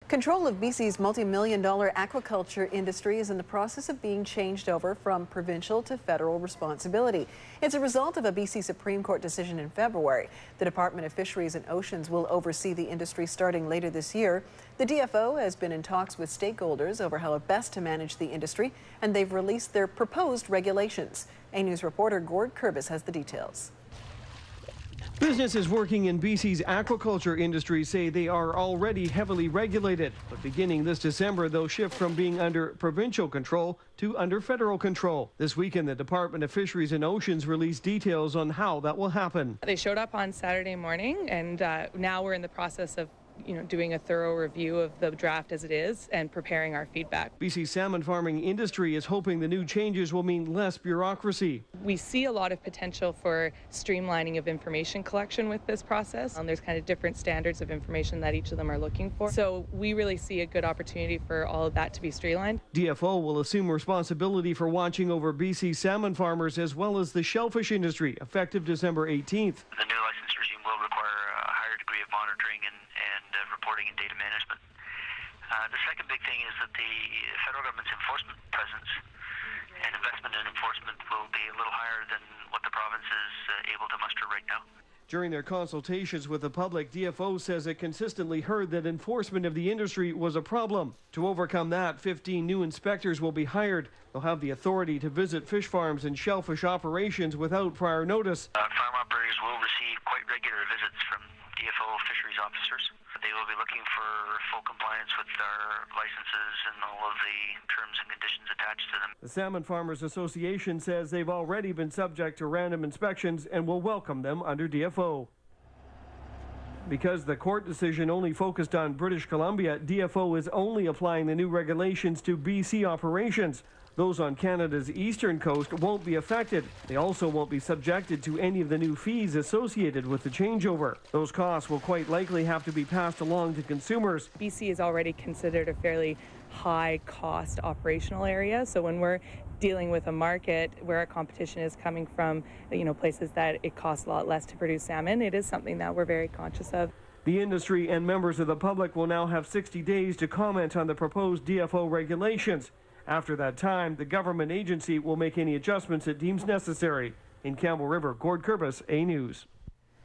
Control of BC's multi-million-dollar aquaculture industry is in the process of being changed over from provincial to federal responsibility. It's a result of a BC Supreme Court decision in February. The Department of Fisheries and Oceans will oversee the industry starting later this year. The DFO has been in talks with stakeholders over how best to manage the industry, and they've released their proposed regulations. A News reporter Gord Kurbis has the details. Businesses working in BC's aquaculture industry say they are already heavily regulated. But beginning this December, they'll shift from being under provincial control to under federal control. This weekend, the Department of Fisheries and Oceans released details on how that will happen. They showed up on Saturday morning, and now we're in the process of doing a thorough review of the draft as it is and preparing our feedback. BC's salmon farming industry is hoping the new changes will mean less bureaucracy. We see a lot of potential for streamlining of information collection with this process. There's kind of different standards of information that each of them are looking for. So we really see a good opportunity for all of that to be streamlined. DFO will assume responsibility for watching over BC salmon farmers as well as the shellfish industry, effective December 18th. The new license regime will require a higher degree of monitoring and reporting and data management. The second big thing is that the federal government's enforcement presence and investment in enforcement will be a little higher than what the province is able to muster right now. During their consultations with the public, DFO says it consistently heard that enforcement of the industry was a problem. To overcome that, 15 new inspectors will be hired. They'll have the authority to visit fish farms and shellfish operations without prior notice. Farm operators will receive quite regular visits from DFO fisheries officers. They will be looking for full compliance with our licenses and all of the terms and conditions attached to them. The Salmon Farmers Association says they've already been subject to random inspections and will welcome them under DFO. Because the court decision only focused on British Columbia, DFO is only applying the new regulations to BC operations. Those on Canada's eastern coast won't be affected. They also won't be subjected to any of the new fees associated with the changeover. Those costs will quite likely have to be passed along to consumers. BC is already considered a fairly high-cost operational area, so when we're dealing with a market where our competition is coming from, places that it costs a lot less to produce salmon, it is something that we're very conscious of. The industry and members of the public will now have 60 days to comment on the proposed DFO regulations. After that time, the government agency will make any adjustments it deems necessary. In Campbell River, Gord Kurbis, A News.